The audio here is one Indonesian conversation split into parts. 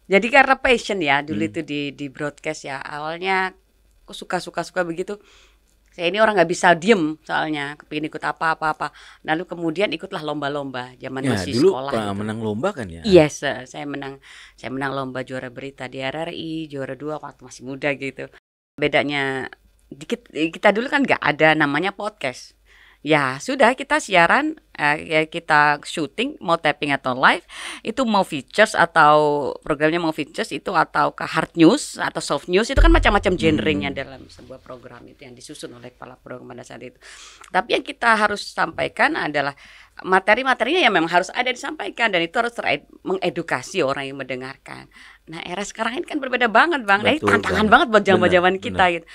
Jadi karena passion ya, dulu itu di broadcast ya. Awalnya aku suka begitu. Saya ini orang nggak bisa diem soalnya, kepingin ikut apa-apa. Lalu kemudian ikutlah lomba-lomba zaman Ya, masih dulu sekolah pernah itu. menang lomba kan ya? Yes, saya menang lomba juara berita di RRI, juara 2 waktu masih muda gitu. Bedanya dikit, kita dulu kan nggak ada namanya podcast. Ya sudah, kita siaran, ya kita syuting mau tapping atau live, itu mau features atau programnya mau features itu atau ke hard news atau soft news, itu kan macam-macam genrenya dalam sebuah program itu yang disusun oleh kepala program pada saat itu. Tapi yang kita harus sampaikan adalah materi-materinya yang memang harus ada disampaikan, dan itu harus mengedukasi orang yang mendengarkan. Nah, era sekarang ini kan berbeda banget, Bang. Nah, ini Betul tantangan banget. banget buat Benar, zaman-zaman kita benar. gitu.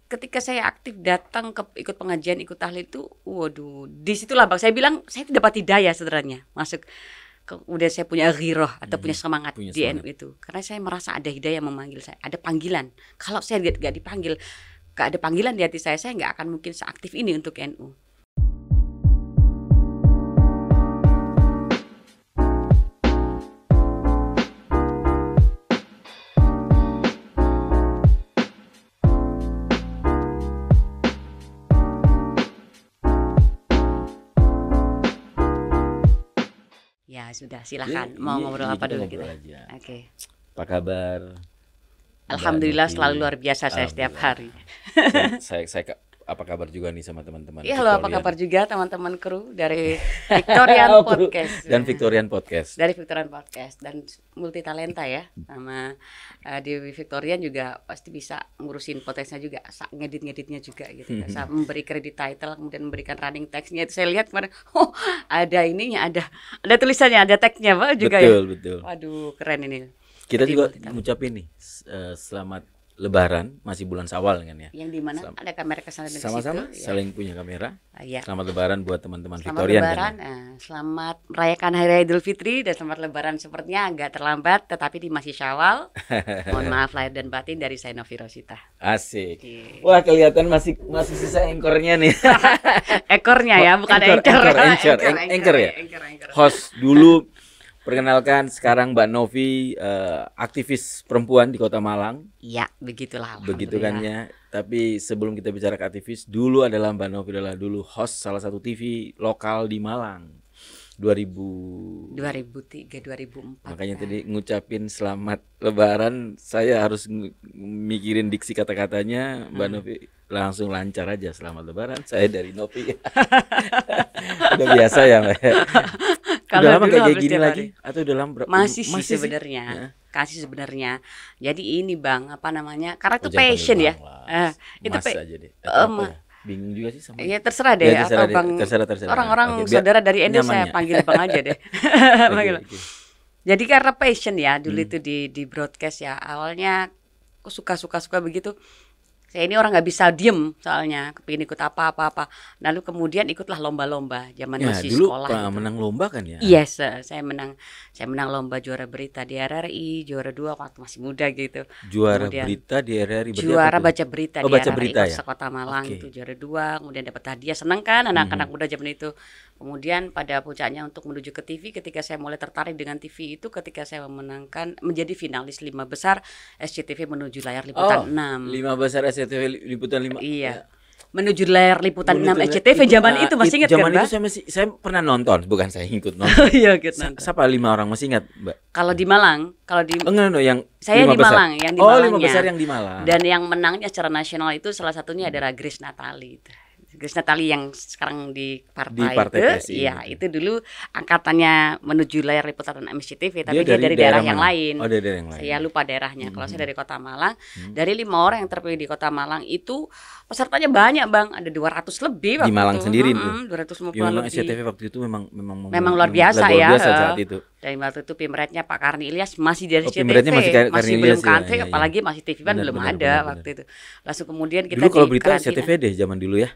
Ketika saya aktif datang ke ikut pengajian, ikut tahlil itu, waduh, disitulah Bang saya bilang saya dapat hidayah sebenarnya masuk udah saya punya ghirah atau punya semangat Punya di NU semangat. itu, karena saya merasa ada hidayah memanggil saya, ada panggilan. Kalau saya gak dipanggil, gak ada panggilan di hati saya nggak akan mungkin seaktif ini untuk NU. Ya sudah, silakan. Mau ngobrol apa kita dulu ngobrol kita? aja. Oke. Apa kabar? Alhamdulillah Mbak Novi? selalu luar biasa saya setiap hari. Saya apa kabar juga nih sama teman-teman Iya, halo, apa Victorian. kabar juga teman-teman kru dari Victorian Kru Podcast. dan Victorian Podcast. Dari Victorian Podcast dan multi talenta ya, sama di Victorian juga pasti bisa ngurusin podcastnya juga, ngedit-ngeditnya juga gitu. Sama memberi kredit title, kemudian memberikan running text-nya itu saya lihat kemarin, oh ada ininya, ada tulisannya, ada tag-nya Pak juga ya. Betul. Waduh, keren ini. Kita Jadi juga multi-talenta. ngucapin nih selamat Lebaran, masih bulan Syawal kan ya. Yang di mana ada kamera kesana dari Sama-sama situ. saling punya kamera. Ya. Selamat Lebaran buat teman-teman Selamat Victorian Lebaran, kan ya. selamat merayakan Hari Raya Idul Fitri, dan selamat Lebaran sepertinya agak terlambat, tetapi di masih Syawal. Mohon maaf lahir dan batin dari saya, Novi Rosita. Asik. Oke. Wah, kelihatan masih sisa engkornya nih. Ekornya ya, bukan anchor Anchor ya. Host dulu. Perkenalkan, sekarang Mbak Novi aktivis perempuan di Kota Malang. Iya, begitulah. Begitu kan ya. Tapi sebelum kita bicara ke aktivis, dulu adalah Mbak Novi adalah dulu host salah satu TV lokal di Malang. 2003, 2004. Makanya tadi ngucapin selamat Lebaran, saya harus mikirin diksi kata-katanya. Mbak Novi langsung lancar aja, selamat Lebaran. Saya dari Novi. Udah biasa ya, Mbak. Udah lama kayak gini lagi atau udah lama? Masih sih sebenarnya. Ya. Kasih sebenarnya. Jadi ini Bang, apa namanya? Karena itu Jangan passion panggil ya. Bang lah. Itu Mas aja deh. Atau apa ya? Bingung juga sih sama. Ya terserah deh, Ya, terserah atau deh. Bang. Terserah. Orang-orang Oke, saudara dari NU saya nyamannya. panggil Bang aja deh. Oke. Jadi karena passion ya, dulu itu di broadcast ya. Awalnya aku suka begitu. Saya ini orang nggak bisa diem soalnya, kepingin ikut apa-apa. Lalu kemudian ikutlah lomba-lomba zaman Ya, masih dulu sekolah pernah itu. menang lomba kan ya? Yes, saya menang lomba juara berita di RRI, juara 2 waktu masih muda gitu. Juara Kemudian berita di RRI. Berarti juara apa tuh? baca berita Oh, di baca RRI berita ya? Kota Malang. Oke. Itu juara 2, kemudian dapat hadiah, seneng kan anak-anak muda zaman itu. Kemudian pada puncaknya untuk menuju ke TV, ketika saya mulai tertarik dengan TV itu ketika saya menjadi finalis 5 besar SCTV menuju layar liputan 6. 5 besar SCTV liputan 5. Iya. Menuju layar liputan 6 Menuju SCTV zaman itu masih ingat kan, zaman Mbak? itu saya pernah nonton, bukan saya ikut nonton. Iya, gitu. Siapa 5 orang masih ingat, Mbak? Kalau di Malang, Enggak, yang saya 5 di besar. Malang, yang di Oh, Malangnya. 5 besar yang di Malang. Dan yang menangnya secara nasional itu salah satunya adalah Grace Natali. Grace Natali yang sekarang di partai Partai itu, PSI, iya gitu. itu dulu angkatannya menuju layar liputan MCTV, tapi Dia dia dari daerah yang mana? lain. Oh, dari daerah yang lain. Saya lupa daerahnya. Kalau saya dari Kota Malang, dari 5 orang yang terpilih di Kota Malang itu pesertanya banyak, Bang. Ada 200 lebih waktu Di Malang itu. sendiri tuh. 250 Ya, memang lebih. SCTV waktu itu Memang luar biasa ya. saat itu. Dan waktu itu Pemretnya Pak Karni Ilyas masih dari Oh, SCTV, Pemretnya masih Karni belum Ilyas ya, country, iya, iya. apalagi masih TV kan Benar, belum benar, ada benar. waktu itu. Langsung kemudian kita Dulu kalau di berita karantina. SCTV deh zaman dulu ya.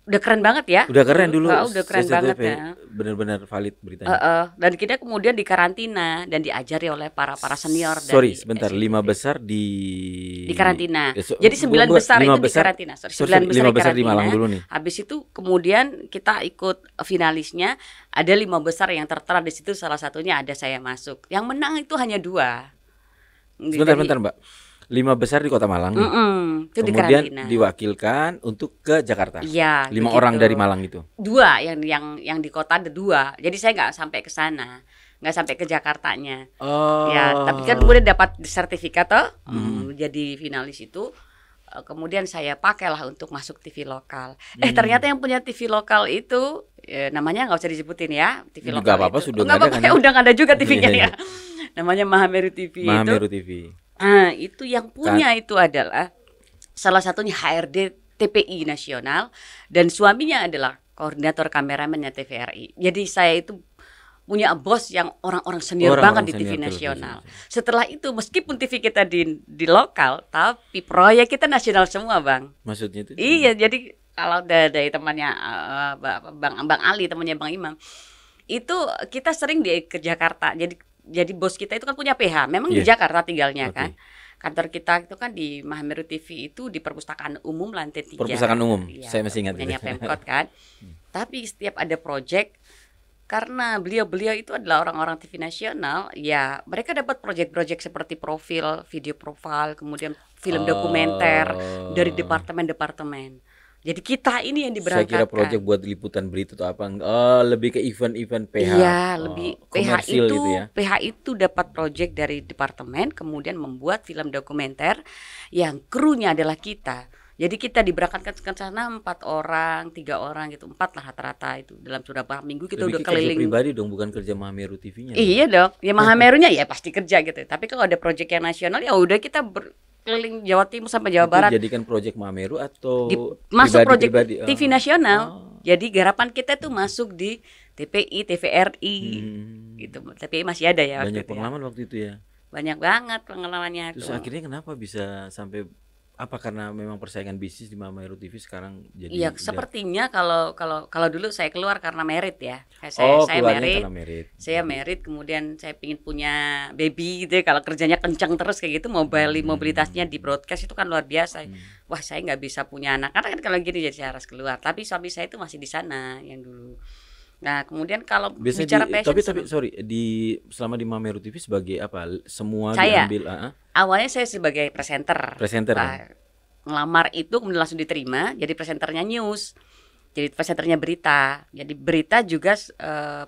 udah keren banget ya. Udah keren dulu. Udah keren banget CCTV ya. benar-benar valid beritanya. Dan kita kemudian dikarantina dan diajari oleh para senior Sorry, dari sebentar. SCTV. 5 besar Di karantina. so, Jadi 9 bukan, besar itu 5 di besar. karantina. Sorry, 9 besar 5 di besar di karantina. Malang dulu nih. Habis itu kemudian kita ikut finalisnya. Ada 5 besar yang tertera di situ, salah satunya ada saya masuk. Yang menang itu hanya 2. Sebentar Mbak. 5 besar di Kota Malang nih. Itu di Kemudian karantina. diwakilkan untuk ke Jakarta. Iya, 5 begitu. orang dari Malang itu. 2 yang di kota ada 2. Jadi saya nggak sampai ke sana, nggak sampai ke Jakartanya. Ya, tapi kan kemudian dapat sertifikat toh, jadi finalis itu. Kemudian saya pakailah untuk masuk TV lokal. Ternyata yang punya TV lokal itu namanya nggak usah disebutin ya, TV lokal. Nggak apa-apa, itu. sudah Nggak apa-apa, kan ya? udah nggak ada juga TV-nya Iya. ya. Namanya Mahameru TV Mahameru itu. TV. Nah, itu yang punya itu adalah salah satunya HRD TPI nasional dan suaminya adalah koordinator kameramennya TVRI. Jadi saya itu punya bos yang orang-orang senior banget di TV nasional. Setelah itu meskipun TV kita di lokal, tapi proyek kita nasional semua, Bang. Maksudnya itu? Iya, jadi kalau dari temannya Bang Ali, temannya Bang Imam, itu kita sering ke Jakarta. Jadi bos kita itu kan punya PH, memang di Jakarta tinggalnya kan. Kantor kita itu kan di Mahameru TV itu di Perpustakaan Umum lantai 3. Perpustakaan Umum, ya, saya masih ingat. Punyanya Pemkot kan. Tapi setiap ada proyek, karena beliau itu adalah orang-orang TV nasional, ya mereka dapat proyek-proyek seperti profil, video profil, kemudian film dokumenter dari departemen-departemen. Jadi kita ini yang diberangkatkan. Saya kira proyek buat liputan berita atau apa? Lebih ke event-event PH. Iya, lebih PH itu gitu ya. PH itu dapat proyek dari departemen, kemudian membuat film dokumenter yang krunya adalah kita. Jadi kita diberangkatkan ke sana 4 orang, 3 orang gitu, 4 lah rata-rata itu dalam beberapa minggu kita lebih udah keliling. Kerja pribadi dong, bukan kerja Mahameru TV-nya. Iya dong, ya Mahamerunya ya pasti kerja gitu. Tapi kalau ada proyek yang nasional ya udah kita keliling Jawa Timur sampai Jawa Barat. Jadikan proyek Mahameru atau masuk proyek pribadi? TV nasional. Jadi garapan kita tuh masuk di TPI, TVRI gitu. TPI masih ada ya. Banyak pengalaman waktu itu ya. Banyak banget pengalamannya. Terus akhirnya kenapa bisa sampai apa, karena memang persaingan bisnis di Mahameru TV sekarang jadi? Iya, sepertinya kalau dulu saya keluar karena merit ya. Saya merit. merit. Saya merit, kemudian saya pingin punya baby gitu ya. Kalau kerjanya kencang terus kayak gitu, mobilitasnya di broadcast itu kan luar biasa. Wah, saya nggak bisa punya anak. Karena kan kalau gini jadi saya harus keluar. Tapi suami saya itu masih di sana yang dulu. Nah, kemudian kalau bicara passion, tapi sorry, selama di Mahameru TV sebagai apa? Semua saya diambil. Awalnya saya sebagai presenter. Ngelamar itu kemudian langsung diterima jadi presenternya news. Jadi presenternya berita. Jadi berita juga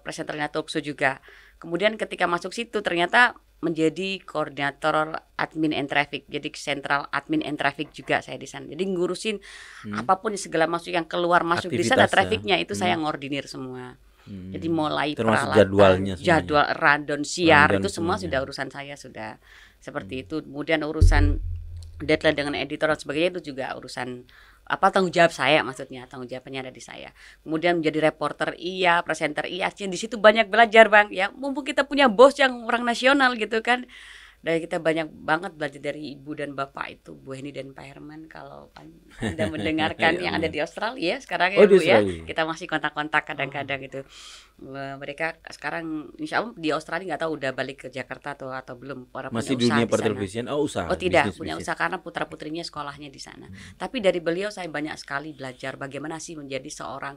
presenternya talk show juga. Kemudian ketika masuk situ ternyata menjadi koordinator admin and traffic. Jadi sentral admin and traffic juga saya di sana. Jadi ngurusin apapun segala masuk yang keluar masuk di sana, trafficnya itu saya ngordinir semua. Jadi mulai termasuk peralatan, jadwalnya, jadwal rundown siar itu semua semuanya. sudah urusan saya sudah seperti itu. Kemudian urusan deadline dengan editor dan sebagainya itu juga urusan tanggung jawab saya, maksudnya tanggung jawabnya ada di saya. Kemudian menjadi reporter presenter di situ banyak belajar, Bang. Ya mumpung kita punya bos yang orang nasional gitu kan. Dan kita banyak banget belajar dari ibu dan bapak itu, Bu Heni dan Pak Herman. Kalau Anda mendengarkan yang ada di Australia sekarang ya Bu ya, kita masih kontak-kontak kadang-kadang gitu. Mereka sekarang insya Allah di Australia nggak tahu udah balik ke Jakarta atau belum. Masih di dunia pertelevisian? Usaha? Oh tidak, punya usaha karena putra-putrinya sekolahnya di sana. Tapi dari beliau saya banyak sekali belajar bagaimana sih menjadi seorang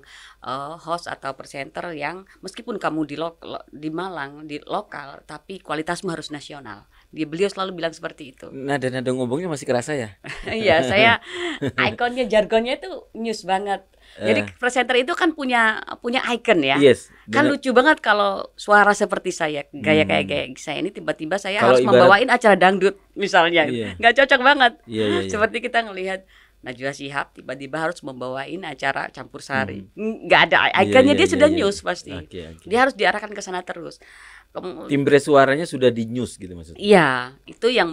host atau presenter yang meskipun kamu di Malang, di lokal, tapi kualitasmu harus nasional. Beliau selalu bilang seperti itu. Nada-nada ngomongnya masih kerasa ya? Iya, saya ikonnya, jargonnya itu news banget. Jadi presenter itu kan punya icon ya. Yes, kan lucu banget kalau suara seperti saya, gaya kayak saya ini tiba-tiba saya kalau harus membawain acara dangdut misalnya. Nggak cocok banget. Seperti kita ngelihat Najwa Shihab tiba-tiba harus membawain acara campur sari. Nggak ada ikonnya, dia sudah news pasti. Dia harus diarahkan ke sana terus. Timbre suaranya sudah di news gitu maksudnya. Iya, itu yang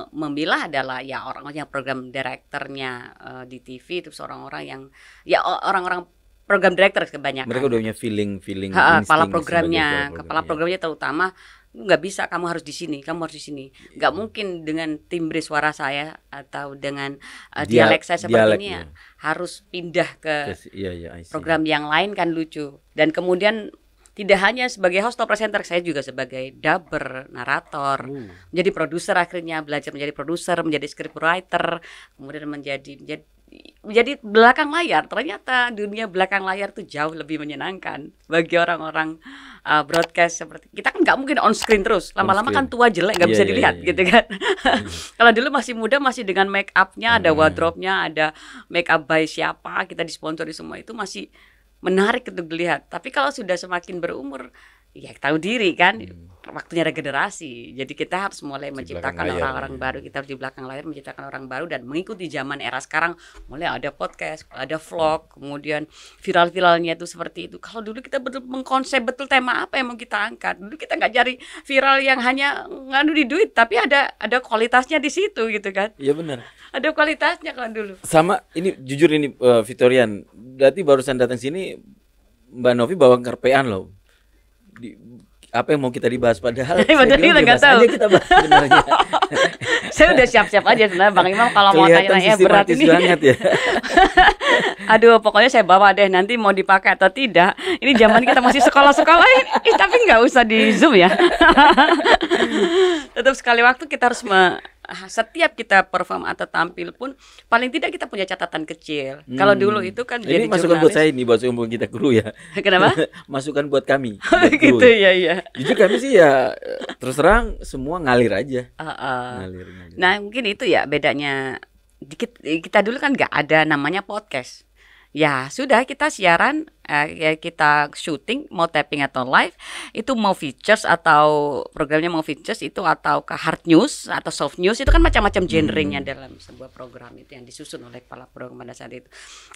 memilah adalah ya orang-orang yang program direkturnya di TV, terus orang-orang yang ya orang-orang program director kebanyakan. Mereka udah punya feeling kepala programnya terutama nggak bisa, kamu harus di sini, kamu harus di sini. Nggak mungkin dengan timbre suara saya atau dengan dialek saya seperti ini ya, harus pindah ke program yang lain kan lucu. Dan kemudian tidak hanya sebagai host atau presenter, saya juga sebagai dubber, narator, menjadi produser, akhirnya belajar menjadi produser, menjadi scriptwriter, kemudian menjadi belakang layar. Ternyata dunia belakang layar itu jauh lebih menyenangkan bagi orang-orang broadcast seperti kita. Kan nggak mungkin on screen terus, lama-lama kan tua jelek nggak bisa dilihat gitu kan. Kalau dulu masih muda, masih dengan make upnya, ada wardrobe-nya, ada make up by siapa, kita disponsori semua, itu masih menarik untuk dilihat. Tapi kalau sudah semakin berumur, ya tahu diri kan, waktunya regenerasi. Jadi kita harus mulai menciptakan orang-orang baru. Kita harus di belakang layar menciptakan orang baru dan mengikuti zaman era sekarang. Mulai ada podcast, ada vlog, kemudian viral-viralnya itu seperti itu. Kalau dulu kita betul mengkonsep betul tema apa yang mau kita angkat. Dulu kita nggak cari viral yang hanya nganu di duit, tapi ada kualitasnya di situ gitu kan. Iya benar. Ada kualitasnya kan dulu. Sama ini jujur ini Victorian. Berarti barusan datang sini Mbak Novi bawa kerpean loh. Apa yang mau kita dibahas padahal kita nggak tahu. Kita bahas sebenarnya. Saya udah siap-siap aja sebenarnya Bang Imam kalau mau tanya berat ini. Banget ya. Aduh, pokoknya saya bawa deh, nanti mau dipakai atau tidak. Ini zaman kita masih sekolah-sekolah ini, tapi nggak usah di Zoom ya. Tetap sekali waktu kita harus setiap kita perform atau tampil pun paling tidak kita punya catatan kecil. Kalau dulu itu kan ini jadi masukan buat saya ini, buat umum kita kru ya. Kenapa? Masukan buat kami. Gitu ya. Jujur kami sih ya terus terang semua ngalir aja. Ngalir. Nah mungkin itu ya bedanya. Kita dulu kan nggak ada namanya podcast. Ya sudah, kita siaran, ya kita syuting, mau tapping atau live, itu mau features atau programnya mau features itu atau ke hard news atau soft news, itu kan macam-macam genrenya dalam sebuah program itu yang disusun oleh kepala program pada saat itu.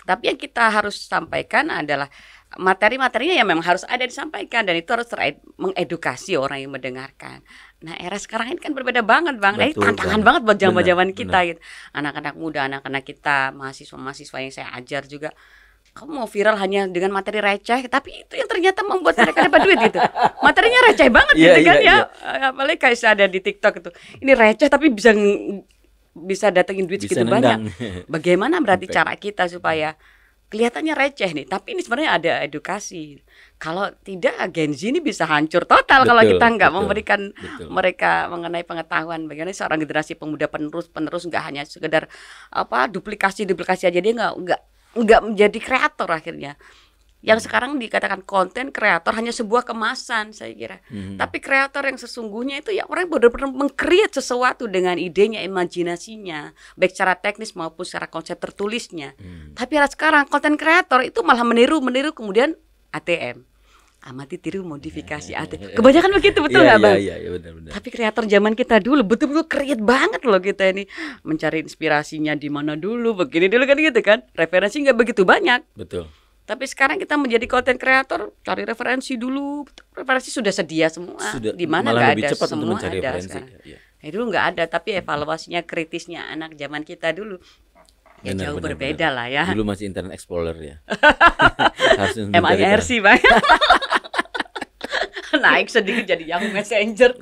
Tapi yang kita harus sampaikan adalah materi-materinya yang memang harus ada disampaikan, dan itu harus mengedukasi orang yang mendengarkan. Nah era sekarang ini kan berbeda banget Bang. Ini tantangan banget buat zaman-zaman kita gitu. Anak-anak muda, anak-anak kita, mahasiswa-mahasiswa yang saya ajar juga, kamu mau viral hanya dengan materi receh, tapi itu yang ternyata membuat mereka dapat duit gitu. Materinya receh banget gitu kan ya. Apalagi kayak saya ada di TikTok itu, ini receh tapi bisa datengin duit segitu banyak. Bagaimana berarti cara kita supaya kelihatannya receh nih, tapi ini sebenarnya ada edukasi. Kalau tidak, Gen Z ini bisa hancur total kalau kita nggak memberikan mereka mengenai pengetahuan bagaimana seorang generasi pemuda penerus nggak hanya sekedar duplikasi aja, dia nggak menjadi kreator akhirnya. Yang sekarang dikatakan konten kreator hanya sebuah kemasan saya kira. Tapi kreator yang sesungguhnya itu ya orang yang benar-benar meng-create sesuatu dengan idenya, imajinasinya, baik secara teknis maupun secara konsep tertulisnya. Tapi sekarang konten kreator itu malah meniru kemudian ATM. Amati, tiru, modifikasi ATM. Kebanyakan begitu, betul nggak Bang? Iya, benar. Tapi kreator zaman kita dulu betul-betul create banget loh kita ini. Mencari inspirasinya di mana dulu, begini dulu kan gitu kan. Referensi nggak begitu banyak. Betul. Tapi sekarang kita menjadi konten kreator, cari referensi dulu. Referensi sudah sedia semua. Di mana nggak ada, semua ada sekarang. Dulu nggak ada, tapi evaluasinya, kritisnya anak zaman kita dulu ya jauh berbeda lah ya. Dulu masih Internet Explorer ya. MIRC Bang. Naik sedikit jadi Yahoo Messenger.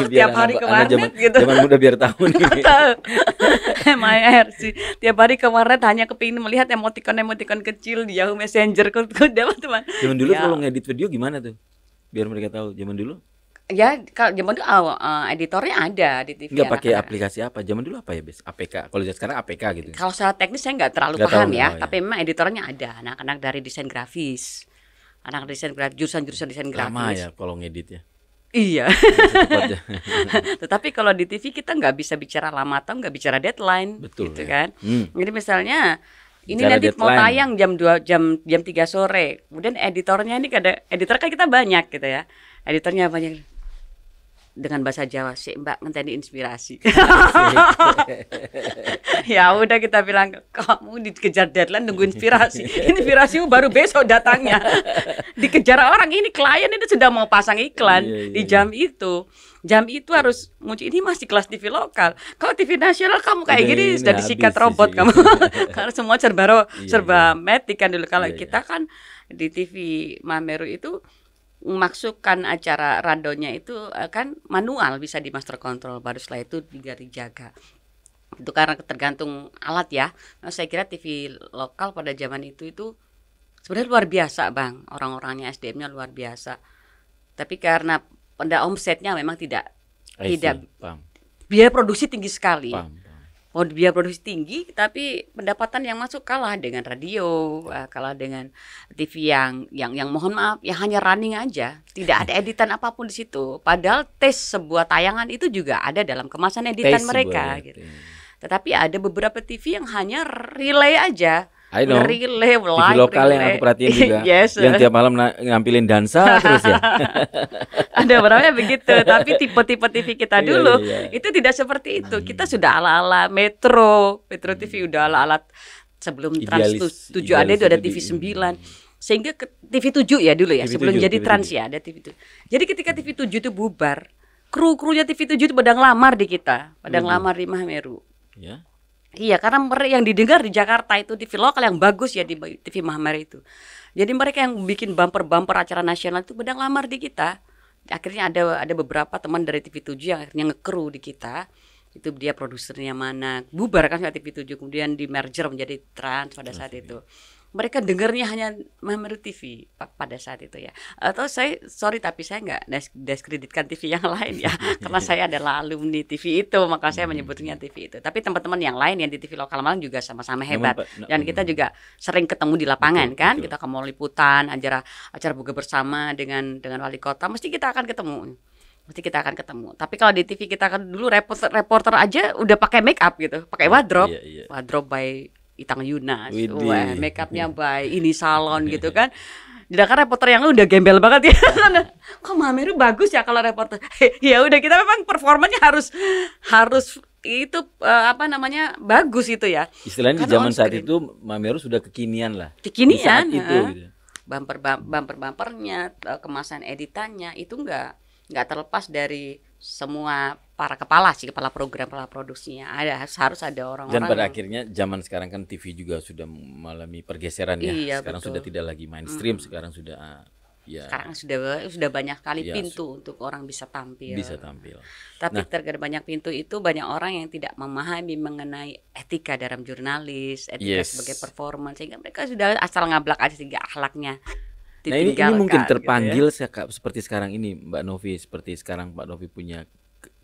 Tiap hari ke warnet gitu. Zaman muda biar tahu nih. MIRC. Tiap hari ke warnet hanya kepingin melihat emoticon kecil di Yahoo Messenger. Teman. Zaman dulu kalau ngedit video gimana tuh? Biar mereka tahu zaman dulu. Ya, kalau zaman dulu editornya ada di TV. Nggak pakai aplikasi apa? Zaman dulu apa ya, Bes? APK. Kalau sekarang APK gitu. Kalau secara teknis saya nggak terlalu paham ya. Tapi memang editornya ada. Anak-anak dari desain grafis. Anak desain grafis, jurusan desain grafis. Lama ya kalau ngedit ya. Iya. Tetapi kalau di TV kita nggak bisa bicara lama atau nggak bicara deadline. Betul. Gitu kan. Jadi misalnya ini nanti deadline mau tayang jam 2 jam 3 sore. Kemudian editornya ini editor kan kita banyak gitu ya. Editornya banyak. Dengan bahasa Jawa sih Mbak ngenteni inspirasi. Ya udah kita bilang, kamu dikejar deadline nunggu inspirasi. Inspirasimu baru besok datangnya. Dikejar orang, ini klien ini sudah mau pasang iklan di jam itu. Jam itu harus muncul. Ini masih kelas TV lokal. Kalau TV nasional kamu kayak gini sudah disikat robot kamu. Karena semua serba matic kan dulu. Kalau kita kan di TV Mameru itu memasukkan acara radionya itu kan manual, bisa di master control, baru setelah itu dijaga. Itu karena tergantung alat ya. Nah, saya kira TV lokal pada zaman itu sebenarnya luar biasa Bang, orang-orangnya, SDM-nya luar biasa. Tapi karena pada omsetnya memang tidak biaya produksi tinggi sekali. Biaya produksi tinggi, tapi pendapatan yang masuk kalah dengan radio, kalah dengan TV yang mohon maaf ya hanya running aja, tidak ada editan apapun di situ. Padahal tes sebuah tayangan itu juga ada dalam kemasan editan mereka gitu. Tetapi ada beberapa TV yang hanya relay aja. Relay, TV lokal yang aku perhatiin juga, yang tiap malam ngampilin dansa terus ya. Ada beberapa begitu, tapi tipe-tipe TV kita dulu itu tidak seperti itu. Kita sudah ala-ala Metro TV udah ala-ala sebelum Trans 7 ada itu ada TV 9. Sehingga ke TV 7 ya dulu ya, sebelum jadi Trans ya ada TV 7. Jadi ketika TV 7 itu bubar, kru-krunya TV 7 itu pada ngelamar di kita, pada ngelamar di Mahameru. Ya. Iya, karena mereka yang didengar di Jakarta itu TV lokal yang bagus ya di TV Mahameru itu. Jadi mereka yang bikin bumper acara nasional itu pada ngelamar di kita. Akhirnya ada beberapa teman dari TV 7 yang akhirnya nge-crew di kita. Itu dia produsernya mana. Bubar kan TV 7, kemudian di merger menjadi Trans pada saat itu. Mereka dengarnya hanya Mahameru TV pada saat itu ya. Atau sorry tapi saya nggak diskreditkan TV yang lain ya. Karena saya adalah alumni TV itu, maka saya menyebutnya TV itu. Tapi teman-teman yang lain yang di TV lokal Malang juga sama-sama hebat. Dan kita juga sering ketemu di lapangan kan. Kita ke mall liputan, acara buka bersama dengan wali kota, mesti kita akan ketemu. Tapi kalau di TV kita kan dulu reporter aja udah pakai make up gitu, pakai wardrobe. Wardrobe by Itang Yunas, make upnya by ini salon gitu kan. Sedangkan reporter yang udah gembel banget ya. Kok Mahameru bagus ya kalau reporter. Ya udah, kita memang performanya harus itu bagus itu ya. Istilahnya di zaman saat itu Mahameru sudah kekinian lah. Kekinian itu gitu. Bumpernya, kemasan editannya itu enggak terlepas dari semua para kepala program, kepala produksinya. Harus ada orang-orang. Dan pada akhirnya zaman sekarang kan TV juga sudah mengalami pergeseran ya. Iya, sekarang betul. sudah tidak lagi mainstream, sekarang sudah sekarang sudah banyak kali pintu untuk orang bisa tampil. Tapi terkadang banyak pintu itu banyak orang yang tidak memahami mengenai etika dalam jurnalis, etika sebagai performan, sehingga mereka sudah asal ngablak aja sehingga akhlaknya. Nah ini mungkin terpanggil gitu ya. Seperti sekarang ini Mbak Novi, seperti sekarang Mbak Novi punya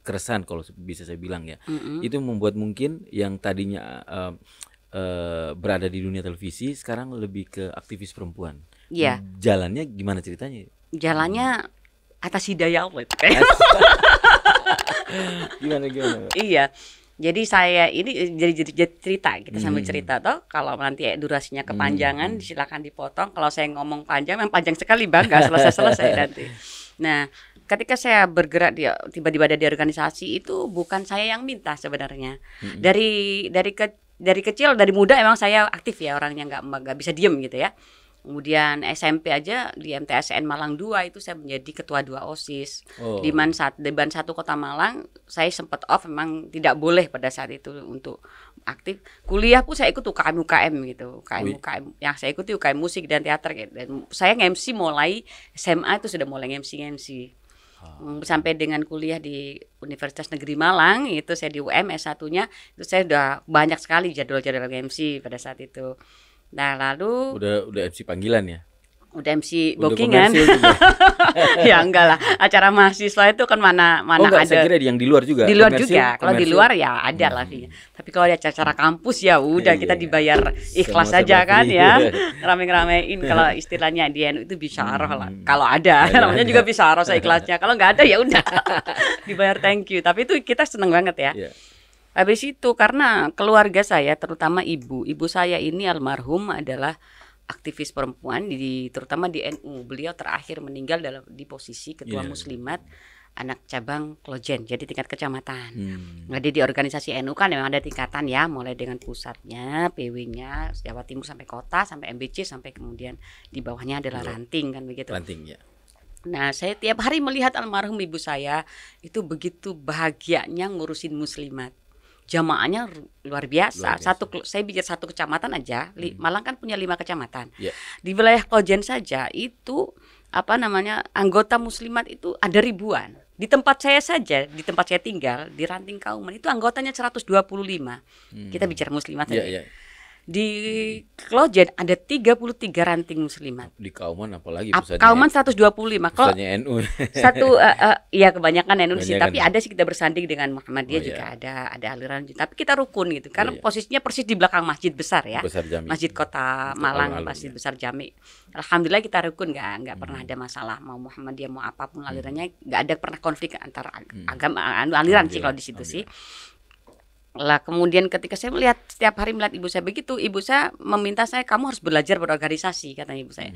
keresahan kalau bisa saya bilang ya. Itu membuat mungkin yang tadinya berada di dunia televisi sekarang lebih ke aktivis perempuan. Iya. Jalannya gimana ceritanya? Jalannya atas hidayah Allah. Gimana? Iya. Jadi saya ini jadi cerita, kita sambil cerita toh. Kalau nanti durasinya kepanjangan silakan dipotong. Kalau saya ngomong panjang, memang panjang sekali Bang, nggak selesai nanti. Nah, ketika saya bergerak tiba-tiba ada di organisasi itu bukan saya yang minta sebenarnya. Dari kecil, dari muda emang saya aktif ya, orangnya nggak bisa diem gitu ya. Kemudian SMP aja di MTSN Malang 2 itu saya menjadi ketua 2 OSIS. Di Ban 1 Kota Malang saya sempat off, memang tidak boleh pada saat itu untuk aktif. Kuliah pun saya ikut UKM gitu. UKM yang saya ikuti UKM musik dan teater gitu. Dan saya nge-MC mulai SMA itu sudah mulai nge-MC. Sampai dengan kuliah di Universitas Negeri Malang itu saya di UM S1-nya itu saya udah banyak sekali jadwal-jadwal MC pada saat itu. Nah lalu udah MC panggilan ya? Udah MC bookingan. Ya enggak lah, acara mahasiswa itu kan mana enggak, ada. Saya kira yang di luar juga. Di luar juga. Kalau di luar ya ada lah. Tapi kalau ada acara kampus ya udah kita dibayar ikhlas saja kan ya. Rame-ramein kalau istilahnya di NU itu bisyarah lah. Kalau ada namanya juga bisyarah saya ikhlasnya. Kalau enggak ada ya udah dibayar thank you. Tapi itu kita seneng banget ya. Habis itu karena keluarga saya terutama ibu saya ini almarhum adalah aktivis perempuan terutama di NU. Beliau terakhir meninggal di posisi ketua muslimat anak cabang Klojen, jadi tingkat kecamatan. Jadi di organisasi NU kan memang ada tingkatan ya, mulai dengan pusatnya, PW-nya, Jawa Timur sampai kota, sampai MBC, sampai kemudian di bawahnya adalah ranting kan begitu. Ranting ya. Nah, saya tiap hari melihat almarhum ibu saya itu begitu bahagianya ngurusin muslimat. Jamaahnya luar biasa. Saya bicara satu kecamatan aja. Malang kan punya 5 kecamatan. Di wilayah Klojen saja itu apa namanya, anggota muslimat itu ada ribuan. Di tempat saya saja, di tempat saya tinggal di Ranting Kauman itu anggotanya 125. Kita bicara muslimat Iya, saja. iya. Di Klojen ada 33 ranting muslimat. Di Kauman apalagi pusatnya. Kauman 125. Kalau Pusatnya NU. satu ya kebanyakan NU sih, Kebanyakan. tapi ada sih kita bersanding dengan Muhammadiyah Oh, juga iya. ada aliran, tapi kita rukun gitu. Karena Iya. posisinya persis di belakang masjid besar ya. Besar Jami. Masjid Kota Malang, Alun-alun, Masjid ya. Besar Jami. Alhamdulillah kita rukun, nggak pernah ada masalah, mau Muhammadiyah mau apapun alirannya, nggak ada pernah konflik antara agama aliran sih kalau di situ sih. Lah kemudian ketika saya melihat setiap hari melihat ibu saya begitu, ibu saya meminta saya, kamu harus belajar berorganisasi, kata ibu saya.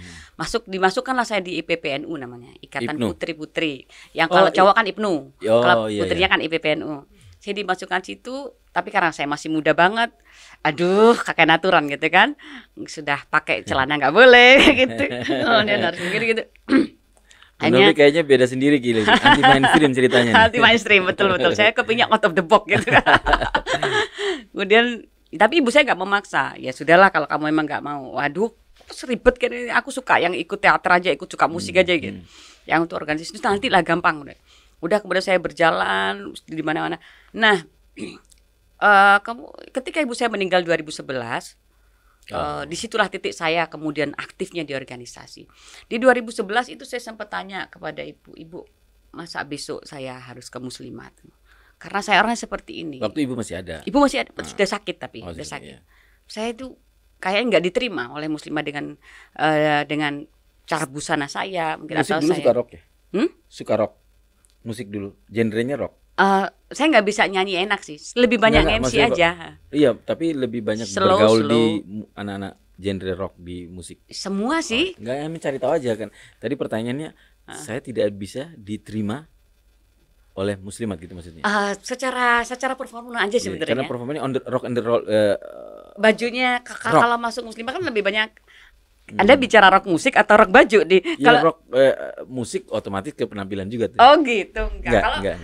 Dimasukkanlah saya di IPPNU namanya, Ikatan Ibnu. Putri-Putri. Yang kalau cowok kan IPNU, Oh, kalau iya, putrinya kan IPPNU. Saya dimasukkan situ, tapi karena saya masih muda banget, aduh kakek naturan gitu kan, sudah pakai celana nggak boleh gitu, dia harus begini gitu. Novi kayaknya beda sendiri gila, anti mainstream ceritanya. Anti mainstream, betul. Saya kepingin out of the box gitu. Kemudian, tapi ibu saya nggak memaksa. Ya sudahlah kalau kamu emang nggak mau. Waduh, seribet kan. Aku suka yang ikut teater aja, ikut suka musik aja gitu. Yang untuk organisasi itu nanti lah gampang. Udah kemudian saya berjalan di mana-mana. Nah, ketika ibu saya meninggal 2011. Disitulah titik saya kemudian aktifnya di organisasi. Di 2011 itu saya sempat tanya kepada ibu, masa besok saya harus ke muslimat? Karena saya orangnya seperti ini. Waktu ibu masih ada. Ibu masih ada, sudah sakit tapi Oh, sudah sudah, sakit. ya. Saya itu kayaknya nggak diterima oleh muslimah dengan cara busana saya, mungkin Musik atau dulu saya. suka rock ya? Hmm? Suka rock. Musik dulu. Genrenya rock. Saya nggak bisa nyanyi enak sih, lebih banyak Nggak, MC maksudnya aja. Iya, tapi lebih banyak Slow, bergaul slow. di anak-anak genre rock di musik. Semua sih. Enggak, mencari tahu aja kan. Tadi pertanyaannya, saya tidak bisa diterima oleh muslimat gitu maksudnya. Secara performa aja Iya, sebenarnya. karena performanya on the rock and the roll. Bajunya Rock. kalau masuk muslimah kan lebih banyak. Anda bicara rock musik atau rock baju di Ya rock musik otomatis ke penampilan juga tuh. Oh gitu. Enggak. Enggak.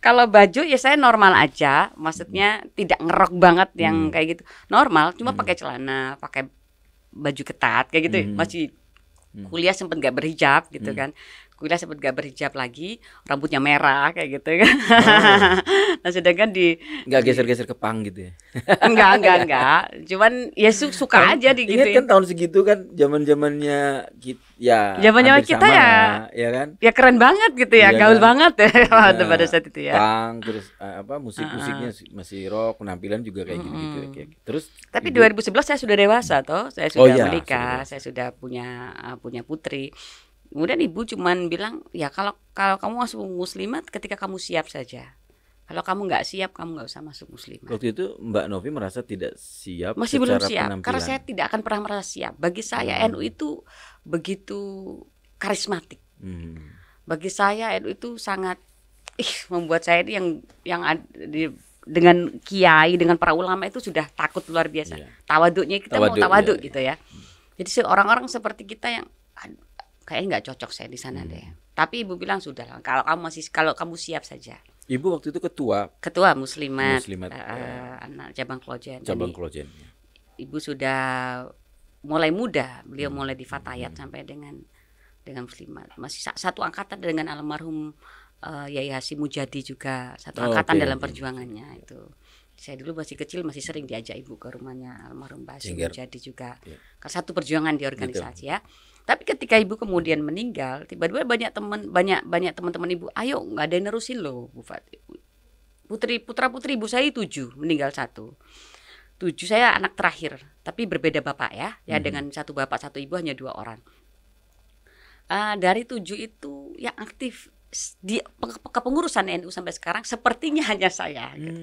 Kalau baju ya saya normal aja, maksudnya tidak ngerok banget yang kayak gitu. Normal, cuma pakai celana, pakai baju ketat kayak gitu. Masih kuliah sempat nggak berhijab gitu kan. Kuliah sempat gak berhijab lagi, rambutnya merah kayak gitu kan. Nah sedangkan Enggak geser-geser ke pang gitu ya. enggak. Cuman ya suka aja di Ingat gitu. kan tahun segitu kan zaman-zamannya ya. Zaman-zaman hampir kita sama, ya kan? Ya keren banget gitu ya, Iya gaul kan? banget ya Iya, pada saat itu ya. Pang terus musik-musiknya masih rock, penampilan juga kayak gitu-gitu kayak. Terus Tapi ibu- 2011 saya sudah dewasa toh, saya Oh sudah iya, menikah, sudah. saya sudah punya putri. Kemudian ibu cuman bilang, ya kalau kamu masuk muslimat ketika kamu siap saja. Kalau kamu nggak siap, kamu nggak usah masuk muslimat. Waktu itu Mbak Novi merasa tidak siap Masih belum secara siap, penampilan. karena saya tidak akan pernah merasa siap. Bagi saya NU itu begitu karismatik. Bagi saya NU itu sangat membuat saya ini dengan kiai, dengan para ulama itu sudah takut luar biasa. Iya. Tawaduknya kita mau Tawaduk, tawaduk iya. gitu ya. Jadi orang-orang seperti kita yang kayaknya nggak cocok saya di sana deh. Tapi ibu bilang sudah lah, kalau kamu siap saja. Ibu waktu itu Ketua muslimat, anak cabang Klojen. cabang Jadi, Klojen. Ibu sudah mulai muda, beliau mulai di Fatayat sampai dengan muslimat. Masih satu angkatan dengan almarhum Yai Hasyim Mujadi juga, satu angkatan dalam perjuangannya itu. Saya dulu masih kecil masih sering diajak ibu ke rumahnya almarhum Hasyim Mujadi juga. Karena satu perjuangan di organisasi ya. Tapi ketika ibu kemudian meninggal, tiba-tiba banyak teman-teman ibu, ayo nggak ada yang nerusin loh, Bu Fatih. Putra-putri ibu saya 7, meninggal 1. 7 saya anak terakhir, tapi berbeda bapak ya. Dengan satu bapak satu ibu hanya 2 orang. Dari 7 itu yang aktif di kepengurusan NU sampai sekarang sepertinya hanya saya. Gitu.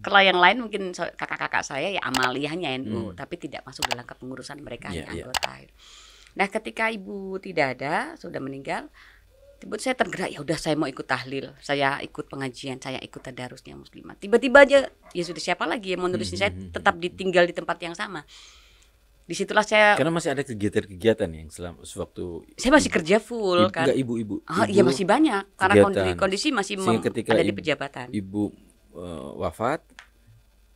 Kalau yang lain mungkin kakak-kakak saya ya amaliyahnya NU, tapi tidak masuk dalam kepengurusan mereka hanya anggota. Nah ketika ibu tidak ada, sudah meninggal, tiba-tiba saya tergerak, ya udah saya mau ikut tahlil, saya ikut pengajian, saya ikut tadarusnya muslimat. Tiba-tiba aja, ya sudah siapa lagi yang mau nerusin, saya tetap ditinggal di tempat yang sama. Disitulah saya. Karena masih ada kegiatan-kegiatan yang selama sewaktu. Saya masih kerja full kan. Enggak ibu. Iya masih banyak karena kondisi masih ketika ada di pejabatan. Ibu wafat,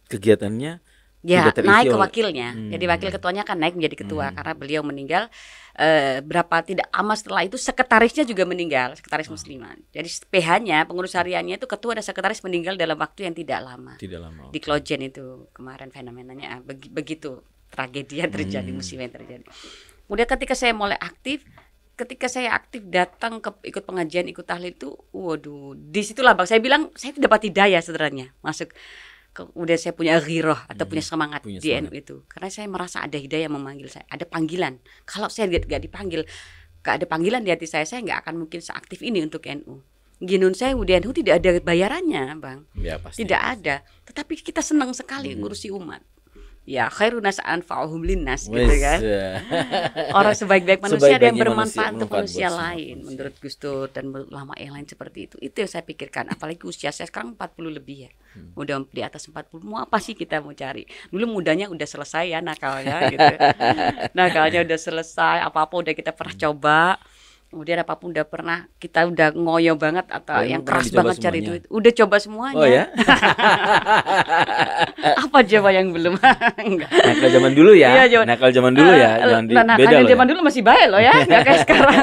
kegiatannya Ya, Sudah terisi naik ke oleh wakilnya. Jadi wakil ketuanya kan naik menjadi ketua karena beliau meninggal berapa tidak lama setelah itu sekretarisnya juga meninggal, sekretaris muslimat. Jadi PH-nya, pengurus hariannya itu ketua dan sekretaris meninggal dalam waktu yang tidak lama. Tidak lama. Di Klojen itu kemarin fenomenanya begitu tragedi yang terjadi, musibah yang terjadi. Kemudian ketika saya aktif datang ikut pengajian, ikut tahlil itu, waduh, disitulah Bang saya bilang saya dapat hidayah sebenarnya masuk. Kemudian saya punya ghirah atau punya semangat di NU itu karena saya merasa ada hidayah yang memanggil saya, ada panggilan. Kalau saya gak dipanggil, gak ada panggilan di hati saya nggak akan mungkin seaktif ini untuk NU. Ginun saya di NU tidak ada bayarannya Bang, Ya, pasti. tidak ada. Tetapi kita senang sekali ngurusi umat. Ya khairun nas anfa'uhum linnas gitu kan. Orang sebaik-baik manusia ada yang bermanfaat untuk manusia lain menurut Gus Dur dan ulama yang lain seperti itu. Itu yang saya pikirkan, apalagi usia saya sekarang 40 lebih ya. Udah di atas 40, mau apa sih kita mau cari? Dulu mudanya udah selesai ya nakalnya gitu. Nakalnya udah selesai, apa-apa udah kita pernah coba. Kemudian apapun udah pernah, kita udah ngoyo banget atau yang keras banget cari duit. Udah coba semuanya. Oh ya? Apa coba yang belum? Nakal zaman dulu ya. Iya, nakal zaman dulu ya. Jangan beda loh. Zaman dulu masih baik loh ya, nggak kayak sekarang.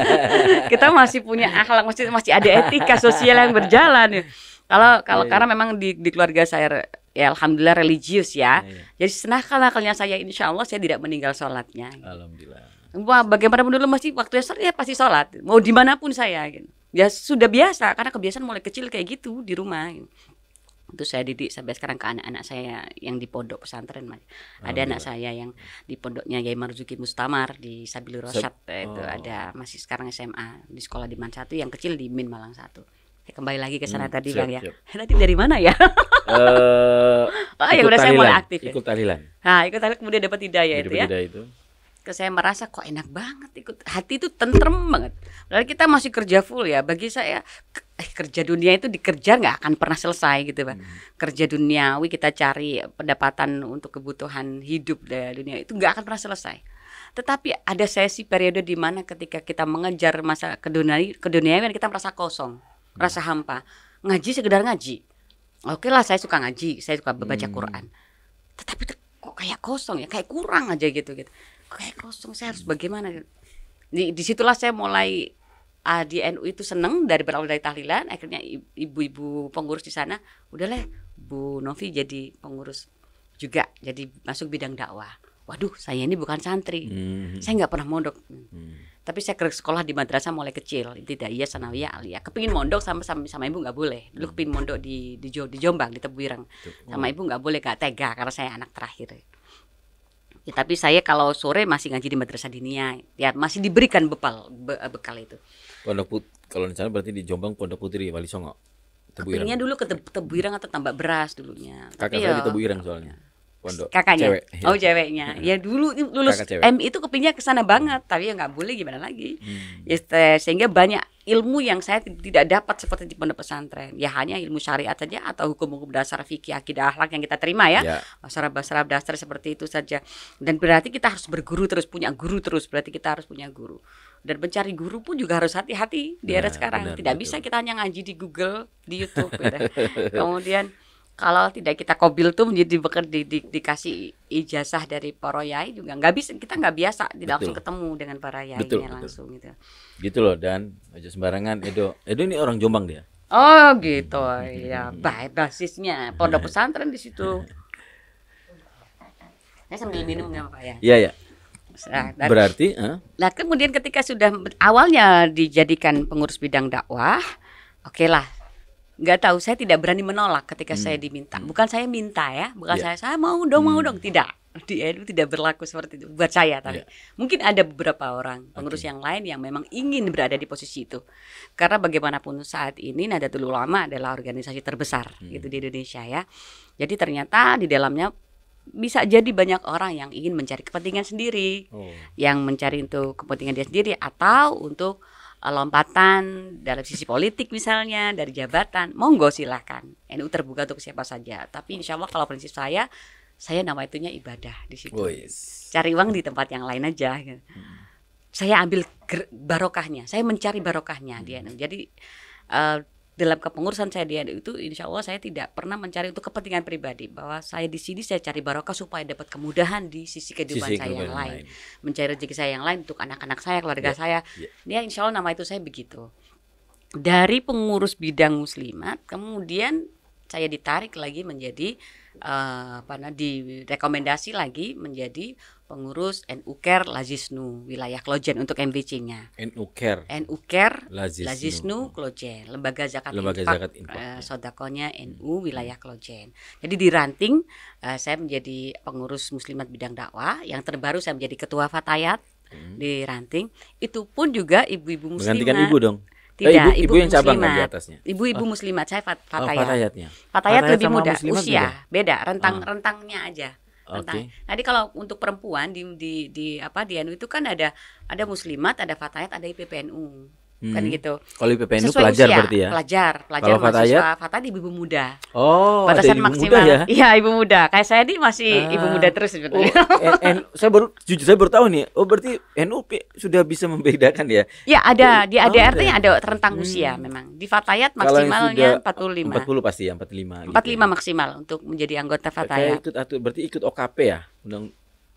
Kita masih punya akhlak, masih ada etika sosial yang berjalan. Kalau karena memang di keluarga saya ya alhamdulillah religius ya. Jadi senakal-nakalnya saya insya Allah saya tidak meninggal sholatnya. Alhamdulillah. Wah, bagaimanapun dulu masih waktu sholat ya pasti sholat. Mau dimanapun saya gitu. Ya sudah biasa karena kebiasaan mulai kecil kayak gitu di rumah. Itu saya didik sampai sekarang ke anak-anak saya yang di pondok pesantren. Ada anak saya yang di pondoknya Yai Marzuki Mustamar di Sabilur Rasyad itu ada masih sekarang SMA di sekolah di Man 1, yang kecil di Min Malang 1. Saya kembali lagi ke sana tadi Bang ya. Tadi dari mana ya? Ya udah saya mulai aktif ya. Ikut tahlilan. Nah, ikut tahlilan kemudian dapat hidayah itu ya. Saya merasa kok enak banget ikut, hati itu tentrem banget. Lalu kita masih kerja full ya. Bagi saya kerja dunia itu dikerja nggak akan pernah selesai gitu Pak. Kerja duniawi kita cari pendapatan untuk kebutuhan hidup dari dunia itu nggak akan pernah selesai. Tetapi ada sesi periode di mana ketika kita mengejar masa keduniawian kita merasa kosong, merasa hampa. Ngaji sekedar ngaji. Oke lah, saya suka ngaji, saya suka membaca Quran. Tetapi kok kayak kosong ya, kayak kurang aja gitu. Kayak kosong, saya harus bagaimana? Disitulah saya mulai di NU itu seneng dari berawal dari tahlilan. Akhirnya ibu-ibu pengurus di sana, udahlah Bu Novi jadi pengurus juga, jadi masuk bidang dakwah. Waduh, saya ini bukan santri, saya nggak pernah mondok. Tapi saya ke sekolah di madrasah mulai kecil, Ibtidaiyah, Sanawiyah, Aliyah. Kepingin mondok sama ibu nggak boleh. Dulu kepingin mondok di Jombang, di Tebuireng. Sama ibu nggak boleh, nggak tega karena saya anak terakhir. Ya, tapi saya kalau sore masih ngaji di madrasah diniyah, ya masih diberikan bekal itu. Kalau di sana berarti di Jombang Pondok Putri Wali Songo. Kepinginnya dulu ke Tebuireng atau Tambak Beras dulunya. Kakak saya di Tebuireng soalnya. Pondok kakaknya, cewek. Oh ceweknya, ya dulu lulus MI itu kepingnya kesana banget, tapi ya nggak boleh gimana lagi. Ya, sehingga banyak ilmu yang saya tidak dapat seperti di pondok pesantren. Ya hanya ilmu syariat saja atau hukum-hukum dasar fikih, akidah, akhlak yang kita terima ya. Basarab dasar seperti itu saja. Dan berarti kita harus berguru terus, punya guru terus. Berarti kita harus punya guru. Dan mencari guru pun juga harus hati-hati di era sekarang. Tidak bisa kita hanya ngaji di Google, di YouTube gitu. Kemudian kalau tidak kita kobil tuh menjadi dikasih ijazah dari para yai juga nggak bisa, kita nggak biasa tidak langsung ketemu dengan para yainya langsung gitu. Gitu loh, dan aja sembarangan Edo ini orang Jombang dia. Oh gitu ya, baik basisnya pondok pesantren di situ. Saya sambil minum nggak apa ya? Iya ya. Nah, berarti nah kemudian ketika sudah awalnya dijadikan pengurus bidang dakwah, oke lah. Nggak tahu, saya tidak berani menolak ketika saya diminta. Bukan saya minta ya, bukan saya mau dong, tidak. Di NU tidak berlaku seperti itu buat saya, tapi mungkin ada beberapa orang pengurus yang lain yang memang ingin berada di posisi itu. Karena bagaimanapun saat ini Nahdlatul Ulama adalah organisasi terbesar gitu di Indonesia ya. Jadi ternyata di dalamnya bisa jadi banyak orang yang ingin mencari kepentingan sendiri, yang mencari untuk kepentingan dia sendiri atau untuk lompatan dalam sisi politik misalnya dari jabatan, monggo silahkan. NU terbuka untuk siapa saja. Tapi insya Allah kalau prinsip saya nama itunya ibadah di situ. Cari uang di tempat yang lain aja. Saya ambil barokahnya, saya mencari barokahnya di NU. Jadi dalam kepengurusan saya di NU itu insya Allah saya tidak pernah mencari untuk kepentingan pribadi, bahwa saya di sini saya cari barokah supaya dapat kemudahan di sisi kehidupan saya yang lain, mencari rezeki saya yang lain untuk anak-anak saya, keluarga saya. Ya insya Allah nama itu saya begitu. Dari pengurus bidang muslimat kemudian saya ditarik lagi menjadi direkomendasi lagi menjadi pengurus NU Care Lazisnu wilayah Klojen untuk MVC-nya. NU Care Lazisnu Klojen, lembaga zakat infak, sodakonya NU wilayah Klojen. Jadi di Ranting saya menjadi pengurus muslimat bidang dakwah, yang terbaru saya menjadi ketua Fatayat di Ranting. Itu pun juga ibu-ibu muslimat. Menggantikan ibu dong. Tidak, ibu yang cabang kan di atasnya. Ibu-ibu muslimat, saya Fatayat. Fatayatnya. Fatayat lebih muda, usia beda, rentangnya aja. Okay. Jadi kalau untuk perempuan di NU itu kan ada muslimat, ada Fatayat, ada IPPNU. Kan gitu. Kalau IPPNU sesuai pelajar usia, pelajar kalau mahasiswa. Fatayat ibu muda. Oh, batasan ada ibu maksimal. Muda ya? Iya, ibu muda. Kayak saya ini masih ibu muda terus sebenarnya. Saya baru tahu nih. Oh, berarti NU sudah bisa membedakan ya? Ya, ada di ADRT-nya ada rentang usia memang. Di Fatayat maksimalnya 45. 40 pasti ya, 45 45 gitu. Maksimal untuk menjadi anggota Fatayat. Berarti ikut OKP ya? Undang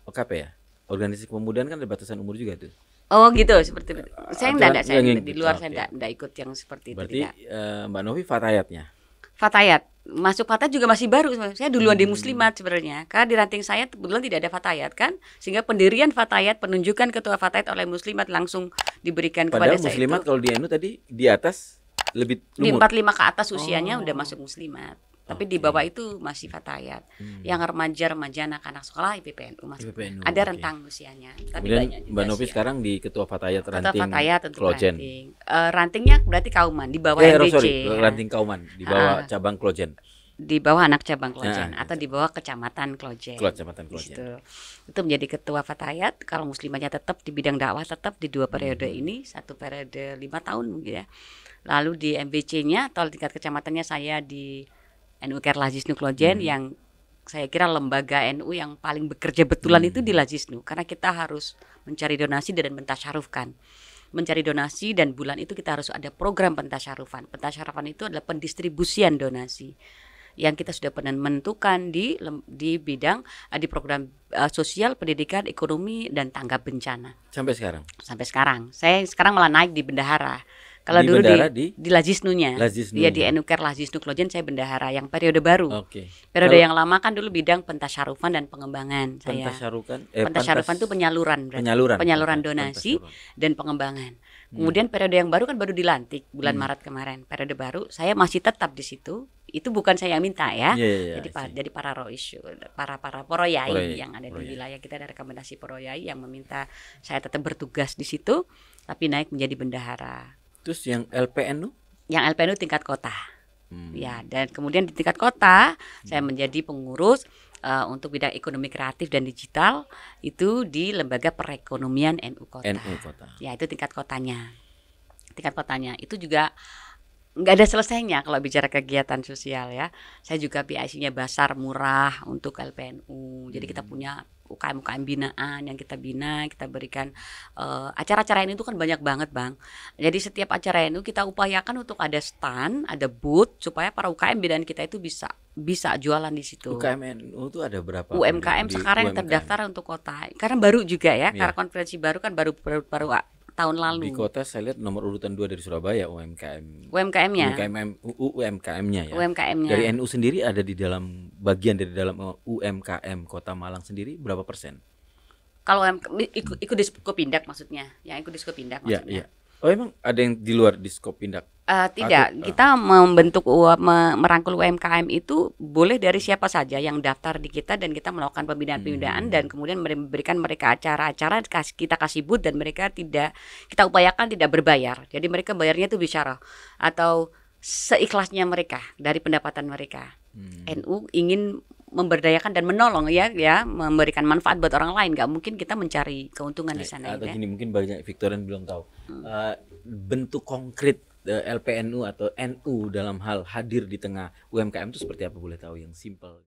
OKP ya? Organisasi Kepemudaan kan ada batasan umur juga tuh. Oh gitu, seperti itu. Saya enggak, saya di luar saya enggak ikut yang seperti berarti, itu. Berarti Mbak Novi Fatayatnya? Fatayat. Masuk Fatayat juga masih baru. Saya duluan di muslimat sebenarnya. Karena di Ranting saya kebetulan tidak ada Fatayat kan. Sehingga pendirian Fatayat, penunjukan ketua Fatayat oleh muslimat langsung diberikan kepada saya. Padahal muslimat kalau di NU tadi di atas lebih lumur. Di 45 ke atas usianya udah masuk muslimat. Tapi di bawah itu masih Fatayat. Yang remaja anak-anak sekolah IPPNU masih. Ada rentang usianya. Tapi kemudian Mbak Novi sekarang di ketua Fatayat Ranting. Ketua Fatayat untuk Klojen. Ranting. Rantingnya berarti Kauman di bawah MBC. Ranting Kauman di bawah cabang Klojen. Di bawah anak cabang Klojen atau di bawah kecamatan Klojen. Kecamatan Klojen. Itu menjadi ketua Fatayat. Kalau muslimatnya tetap di bidang dakwah, tetap di 2 periode ini, 1 periode 5 tahun mungkin ya. Lalu di MBC-nya atau tingkat kecamatannya saya di NU Care Lazisnu Klojen, yang saya kira lembaga NU yang paling bekerja betulan itu di Lazisnu, karena kita harus mencari donasi dan mentasyarufkan. Mencari donasi dan bulan itu kita harus ada program pentasyarufan. Pentasyarufan itu adalah pendistribusian donasi yang kita sudah pernah menentukan di bidang di program sosial, pendidikan, ekonomi dan tanggap bencana. Sampai sekarang. Sampai sekarang. Saya sekarang malah naik di bendahara. Kalau dulu di Lazisnunya, ya di NU Care Lazisnu Klojen saya bendahara yang periode baru. Periode yang lama kan dulu bidang pentasyarufan dan pengembangan saya. Pentasyarufan itu penyaluran donasi dan pengembangan. Kemudian periode yang baru kan baru dilantik bulan Maret kemarin. Periode baru saya masih tetap di situ. Itu bukan saya yang minta ya. Jadi para rois, para poroyai yang ada di wilayah kita, ada rekomendasi poroyai yang meminta saya tetap bertugas di situ, tapi naik menjadi bendahara. Terus yang LPNU? Yang LPNU tingkat kota. Ya, dan kemudian di tingkat kota saya menjadi pengurus untuk bidang ekonomi kreatif dan digital itu di Lembaga Perekonomian NU Kota. Ya, itu tingkat kotanya. Tingkat kotanya itu juga nggak ada selesainya kalau bicara kegiatan sosial ya. Saya juga PIC-nya Basar murah untuk LPNU. Jadi kita punya UKM binaan yang kita bina, kita berikan acara-acara ini itu kan banyak banget Bang. Jadi setiap acara ini kita upayakan untuk ada stand, ada booth supaya para UKM binaan kita itu bisa jualan di situ. UKM NU itu ada berapa? UMKM sekarang yang terdaftar untuk kota. Karena baru juga ya, karena konferensi baru kan baru tahun lalu. Di kota saya lihat nomor urutan 2 dari Surabaya UMKM. UMKM-nya. UMKM-nya ya. UMKM-nya. Dari NU sendiri ada di dalam bagian dari dalam UMKM Kota Malang sendiri berapa persen? Kalau ikut di Skopindak maksudnya, yang ikut di Skopindak maksudnya. Iya. Oh emang ada yang di luar di Skopindak? Tidak, kita membentuk merangkul UMKM itu boleh dari siapa saja yang daftar di kita, dan kita melakukan pembinaan dan kemudian memberikan mereka acara-acara, kita kasih booth dan mereka kita upayakan tidak berbayar. Jadi mereka bayarnya itu bisyarah atau seikhlasnya mereka dari pendapatan mereka. NU ingin memberdayakan dan menolong ya memberikan manfaat buat orang lain. Gak mungkin kita mencari keuntungan di sana. Atau gini, mungkin banyak Victorian belum tahu bentuk konkret LPNU atau NU dalam hal hadir di tengah UMKM itu seperti apa, boleh tahu yang simple?